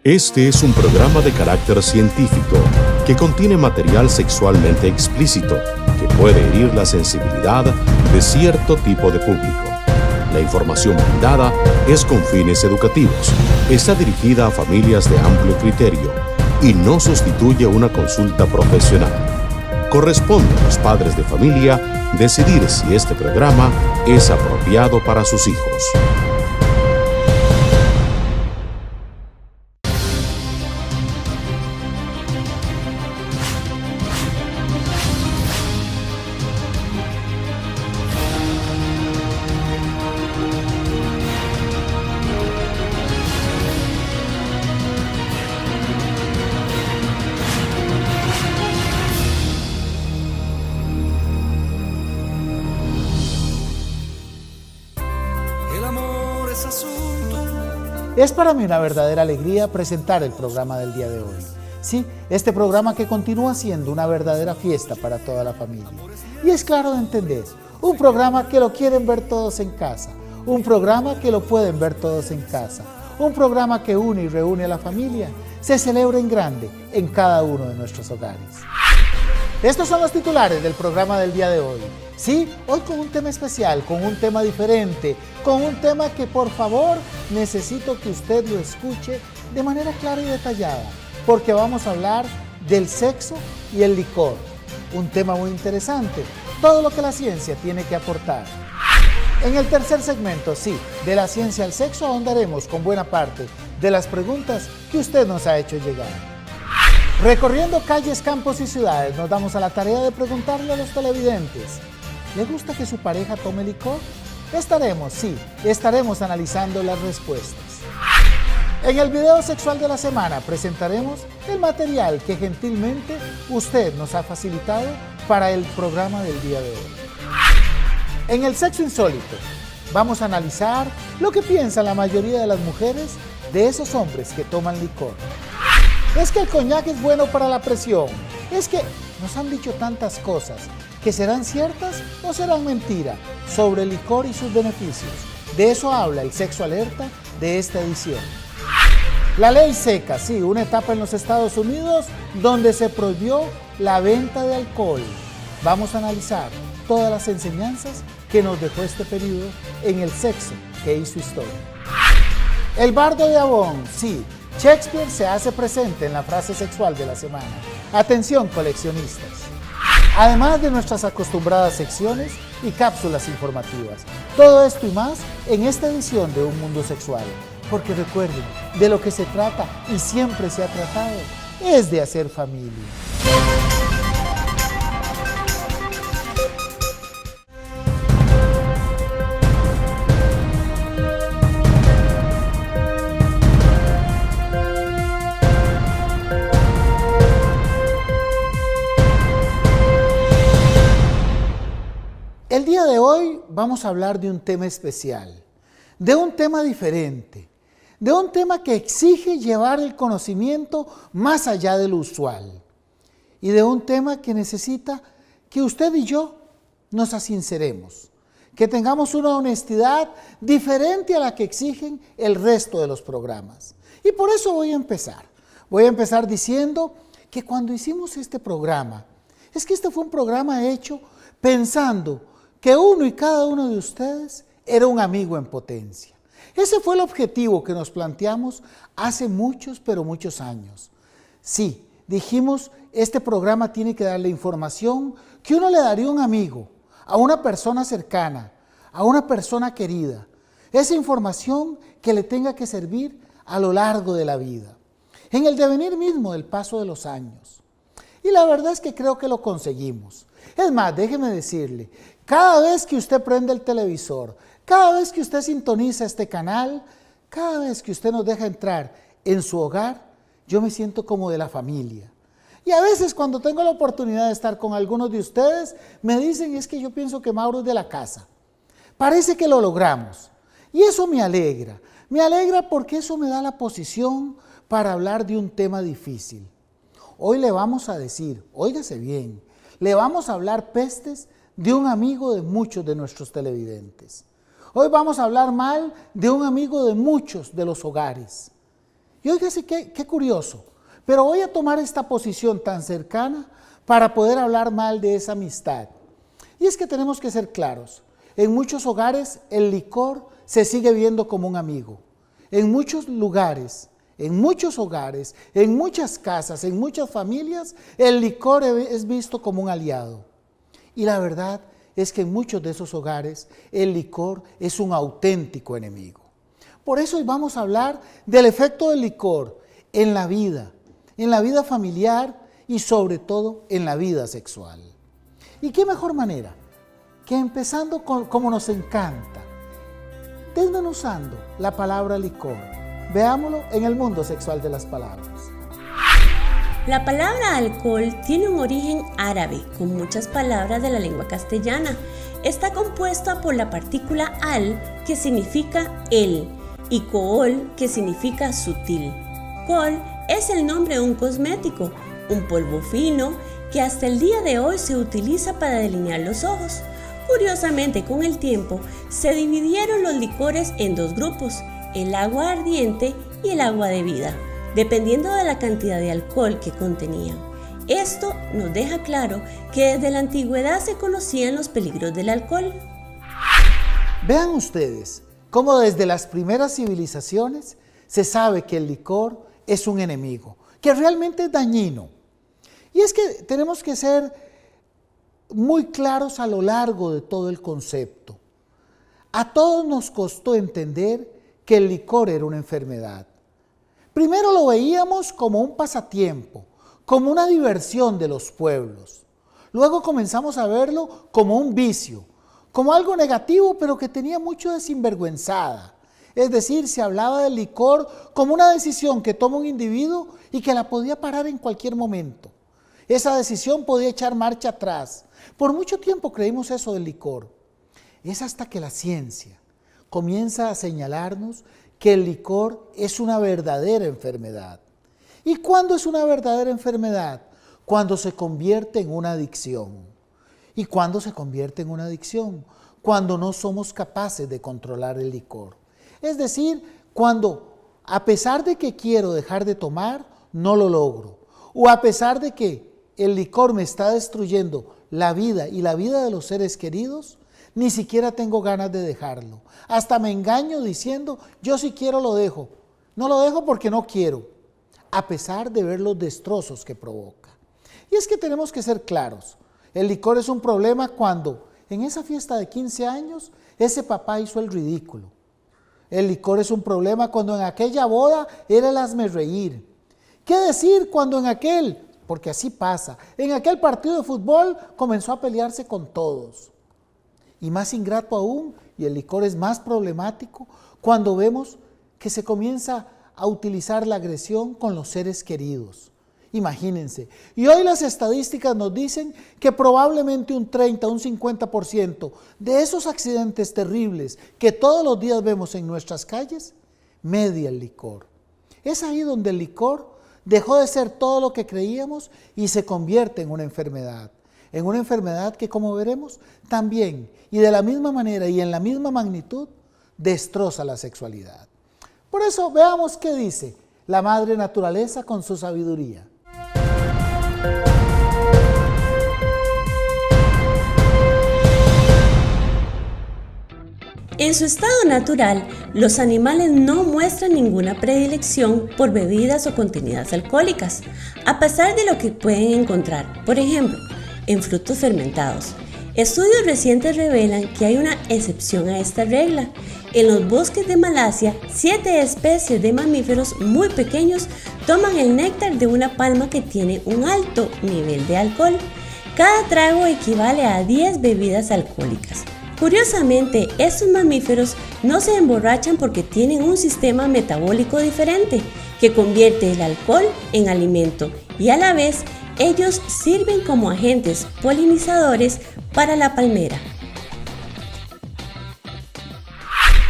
Este es un programa de carácter científico que contiene material sexualmente explícito que puede herir la sensibilidad de cierto tipo de público. La información brindada es con fines educativos, está dirigida a familias de amplio criterio y no sustituye una consulta profesional. Corresponde a los padres de familia decidir si este programa es apropiado para sus hijos. Es para mí una verdadera alegría presentar el programa del día de hoy. Sí, este programa que continúa siendo una verdadera fiesta para toda la familia. Y es claro de entender, un programa que lo quieren ver todos en casa, un programa que lo pueden ver todos en casa, un programa que une y reúne a la familia, se celebra en grande en cada uno de nuestros hogares. Estos son los titulares del programa del día de hoy. Sí, hoy con un tema especial, con un tema diferente, con un tema que por favor necesito que usted lo escuche de manera clara y detallada, porque vamos a hablar del sexo y el licor. Un tema muy interesante, todo lo que la ciencia tiene que aportar. En el tercer segmento, sí, de la ciencia al sexo ahondaremos con buena parte de las preguntas que usted nos ha hecho llegar. Recorriendo calles, campos y ciudades, nos damos a la tarea de preguntarle a los televidentes, ¿le gusta que su pareja tome licor? Estaremos analizando las respuestas. En el video sexual de la semana presentaremos el material que gentilmente usted nos ha facilitado para el programa del día de hoy. En el sexo insólito vamos a analizar lo que piensa la mayoría de las mujeres de esos hombres que toman licor. Es que el coñac es bueno para la presión. Es que nos han dicho tantas cosas que serán ciertas o serán mentira sobre el licor y sus beneficios. De eso habla el Sexo Alerta de esta edición. La ley seca, sí, una etapa en los Estados Unidos donde se prohibió la venta de alcohol. Vamos a analizar todas las enseñanzas que nos dejó este periodo en el sexo que hizo historia. El bardo de Avon, sí, Shakespeare se hace presente en la frase sexual de la semana. Atención, coleccionistas. Además de nuestras acostumbradas secciones y cápsulas informativas. Todo esto y más en esta edición de Un Mundo Sexual. Porque recuerden, de lo que se trata y siempre se ha tratado es de hacer familia. El día de hoy vamos a hablar de un tema especial, de un tema diferente, de un tema que exige llevar el conocimiento más allá de lo usual y de un tema que necesita que usted y yo nos asinceremos, que tengamos una honestidad diferente a la que exigen el resto de los programas. Y por eso voy a empezar diciendo que cuando hicimos este programa, es que este fue un programa hecho pensando que uno y cada uno de ustedes era un amigo en potencia. Ese fue el objetivo que nos planteamos hace muchos, pero muchos años. Sí, dijimos, este programa tiene que darle información que uno le daría a un amigo, a una persona cercana, a una persona querida. Esa información que le tenga que servir a lo largo de la vida, en el devenir mismo del paso de los años. Y la verdad es que creo que lo conseguimos. Es más, déjeme decirle, cada vez que usted prende el televisor, cada vez que usted sintoniza este canal, cada vez que usted nos deja entrar en su hogar, yo me siento como de la familia. Y a veces cuando tengo la oportunidad de estar con algunos de ustedes, me dicen, es que yo pienso que Mauro es de la casa. Parece que lo logramos. Y eso me alegra porque eso me da la posición para hablar de un tema difícil. Hoy le vamos a decir, óigase bien, le vamos a hablar pestes de un amigo de muchos de nuestros televidentes. Hoy vamos a hablar mal de un amigo de muchos de los hogares. Y óigase qué curioso, pero voy a tomar esta posición tan cercana para poder hablar mal de esa amistad. Y es que tenemos que ser claros, en muchos hogares el licor se sigue viendo como un amigo. En muchos lugares, en muchos hogares, en muchas casas, en muchas familias, el licor es visto como un aliado. Y la verdad es que en muchos de esos hogares el licor es un auténtico enemigo. Por eso hoy vamos a hablar del efecto del licor en la vida familiar y sobre todo en la vida sexual. ¿Y qué mejor manera que empezando como nos encanta, desmenuzando la palabra licor? Veámoslo en el mundo sexual de las palabras. La palabra alcohol tiene un origen árabe con muchas palabras de la lengua castellana. Está compuesta por la partícula al, que significa el, y cool, que significa sutil. Col es el nombre de un cosmético, un polvo fino que hasta el día de hoy se utiliza para delinear los ojos. Curiosamente, con el tiempo se dividieron los licores en dos grupos, el agua ardiente y el agua de vida, dependiendo de la cantidad de alcohol que contenían. Esto nos deja claro que desde la antigüedad se conocían los peligros del alcohol. Vean ustedes cómo desde las primeras civilizaciones se sabe que el licor es un enemigo, que realmente es dañino. Y es que tenemos que ser muy claros a lo largo de todo el concepto. A todos nos costó entender que el licor era una enfermedad. Primero lo veíamos como un pasatiempo, como una diversión de los pueblos. Luego comenzamos a verlo como un vicio, como algo negativo, pero que tenía mucho de sinvergüenzada. Es decir, se hablaba del licor como una decisión que toma un individuo y que la podía parar en cualquier momento. Esa decisión podía echar marcha atrás. Por mucho tiempo creímos eso del licor. Es hasta que la ciencia comienza a señalarnos que el licor es una verdadera enfermedad. ¿Y cuándo es una verdadera enfermedad? Cuando se convierte en una adicción. ¿Y cuándo se convierte en una adicción? Cuando no somos capaces de controlar el licor. Es decir, cuando a pesar de que quiero dejar de tomar, no lo logro. O a pesar de que el licor me está destruyendo la vida y la vida de los seres queridos, ni siquiera tengo ganas de dejarlo. Hasta me engaño diciendo, yo si quiero lo dejo. No lo dejo porque no quiero, a pesar de ver los destrozos que provoca. Y es que tenemos que ser claros. El licor es un problema cuando en esa fiesta de 15 años ese papá hizo el ridículo. El licor es un problema cuando en aquella boda era el hazmerreír. ¿Qué decir cuando en aquel, porque así pasa, en aquel partido de fútbol comenzó a pelearse con todos? Y más ingrato aún, y el licor es más problemático, cuando vemos que se comienza a utilizar la agresión con los seres queridos. Imagínense. Y hoy las estadísticas nos dicen que probablemente un 30, un 50% de esos accidentes terribles que todos los días vemos en nuestras calles, media el licor. Es ahí donde el licor dejó de ser todo lo que creíamos y se convierte en una enfermedad. En una enfermedad que, como veremos, también y de la misma manera y en la misma magnitud, destroza la sexualidad. Por eso veamos qué dice la madre naturaleza con su sabiduría. En su estado natural, los animales no muestran ninguna predilección por bebidas o contenidas alcohólicas, a pesar de lo que pueden encontrar, por ejemplo, en frutos fermentados. Estudios recientes revelan que hay una excepción a esta regla. En los bosques de Malasia, 7 especies de mamíferos muy pequeños toman el néctar de una palma que tiene un alto nivel de alcohol. Cada trago equivale a 10 bebidas alcohólicas. Curiosamente, estos mamíferos no se emborrachan porque tienen un sistema metabólico diferente que convierte el alcohol en alimento y a la vez ellos sirven como agentes polinizadores para la palmera.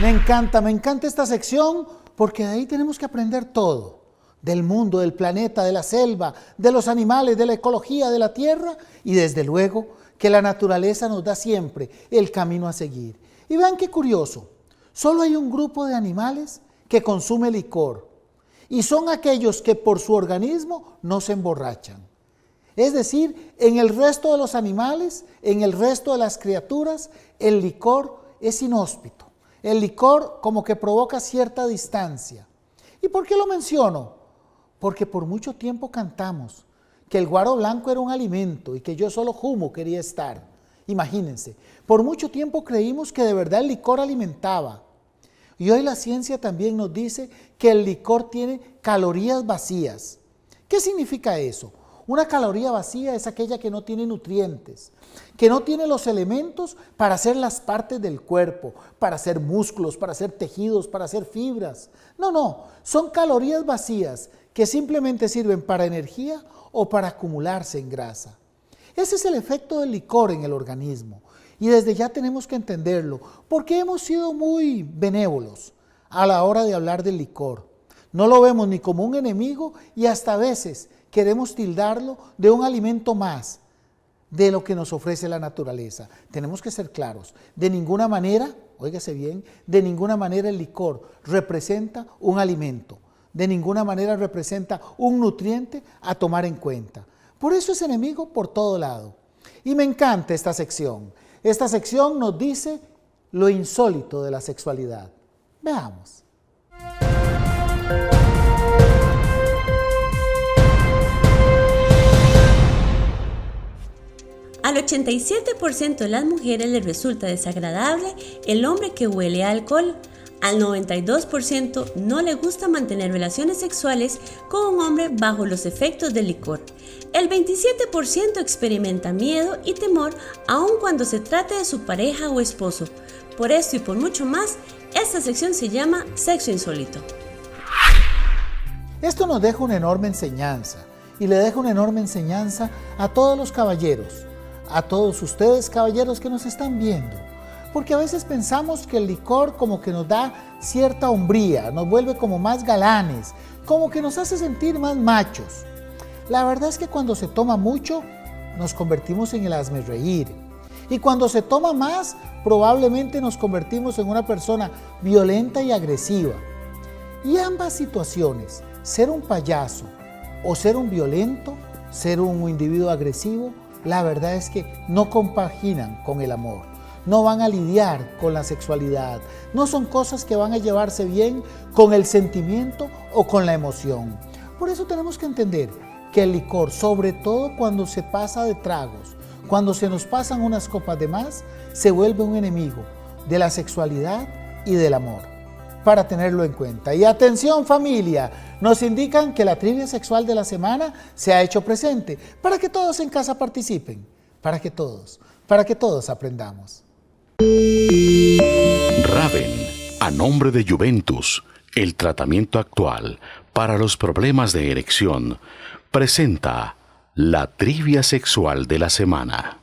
Me encanta esta sección porque de ahí tenemos que aprender todo. Del mundo, del planeta, de la selva, de los animales, de la ecología, de la tierra y desde luego que la naturaleza nos da siempre el camino a seguir. Y vean qué curioso, solo hay un grupo de animales que consume licor y son aquellos que por su organismo no se emborrachan. Es decir, en el resto de los animales, en el resto de las criaturas, el licor es inhóspito. El licor como que provoca cierta distancia. ¿Y por qué lo menciono? Porque por mucho tiempo cantamos que el guaro blanco era un alimento y que yo solo humo quería estar. Imagínense, por mucho tiempo creímos que de verdad el licor alimentaba. Y hoy la ciencia también nos dice que el licor tiene calorías vacías. ¿Qué significa eso? Una caloría vacía es aquella que no tiene nutrientes, que no tiene los elementos para hacer las partes del cuerpo, para hacer músculos, para hacer tejidos, para hacer fibras. No, son calorías vacías que simplemente sirven para energía o para acumularse en grasa. Ese es el efecto del licor en el organismo y desde ya tenemos que entenderlo porque hemos sido muy benévolos a la hora de hablar del licor. No lo vemos ni como un enemigo y hasta a veces queremos tildarlo de un alimento más de lo que nos ofrece la naturaleza. Tenemos que ser claros, de ninguna manera, óigase bien, de ninguna manera el licor representa un alimento, de ninguna manera representa un nutriente a tomar en cuenta. Por eso es enemigo por todo lado. Y me encanta esta sección. Esta sección nos dice lo insólito de la sexualidad. Veamos. Al 87% de las mujeres les resulta desagradable el hombre que huele a alcohol. Al 92% no le gusta mantener relaciones sexuales con un hombre bajo los efectos del licor. El 27% experimenta miedo y temor aun cuando se trate de su pareja o esposo. Por esto y por mucho más, esta sección se llama Sexo Insólito. Esto nos deja una enorme enseñanza y le deja una enorme enseñanza a todos los caballeros, a todos ustedes caballeros que nos están viendo, porque a veces pensamos que el licor como que nos da cierta hombría, nos vuelve como más galanes, como que nos hace sentir más machos. La verdad es que cuando se toma mucho nos convertimos en el hazmerreír y cuando se toma más probablemente nos convertimos en una persona violenta y agresiva. Y ambas situaciones, ser un payaso o ser un violento, ser un individuo agresivo, la verdad es que no compaginan con el amor, no van a lidiar con la sexualidad, no son cosas que van a llevarse bien con el sentimiento o con la emoción. Por eso tenemos que entender que el licor, sobre todo cuando se pasa de tragos, cuando se nos pasan unas copas de más, se vuelve un enemigo de la sexualidad y del amor, para tenerlo en cuenta. Y atención familia, nos indican que la trivia sexual de la semana se ha hecho presente, para que todos en casa participen, para que todos aprendamos. Raven, a nombre de Juventus, el tratamiento actual para los problemas de erección, presenta la trivia sexual de la semana.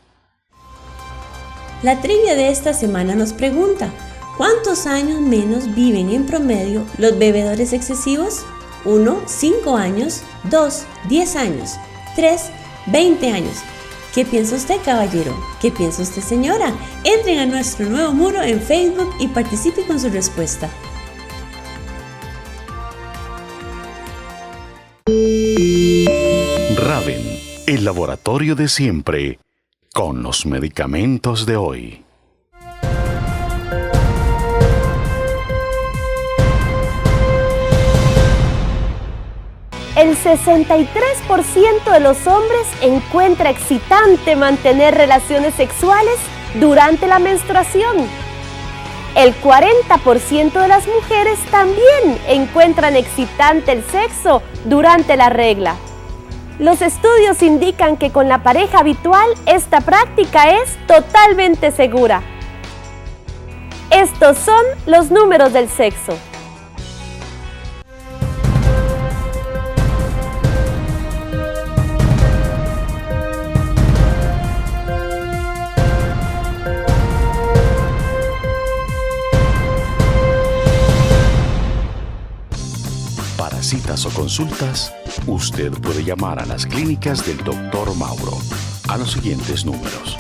La trivia de esta semana nos pregunta: ¿cuántos años menos viven en promedio los bebedores excesivos? 1, 5 años, 2, 10 años, 3, 20 años. ¿Qué piensa usted, caballero? ¿Qué piensa usted, señora? Entren a nuestro nuevo muro en Facebook y participe con su respuesta. Raven, el laboratorio de siempre, con los medicamentos de hoy. El 63% de los hombres encuentra excitante mantener relaciones sexuales durante la menstruación. El 40% de las mujeres también encuentran excitante el sexo durante la regla. Los estudios indican que con la pareja habitual esta práctica es totalmente segura. Estos son los números del sexo. Para citas o consultas, usted puede llamar a las clínicas del Dr. Mauro a los siguientes números.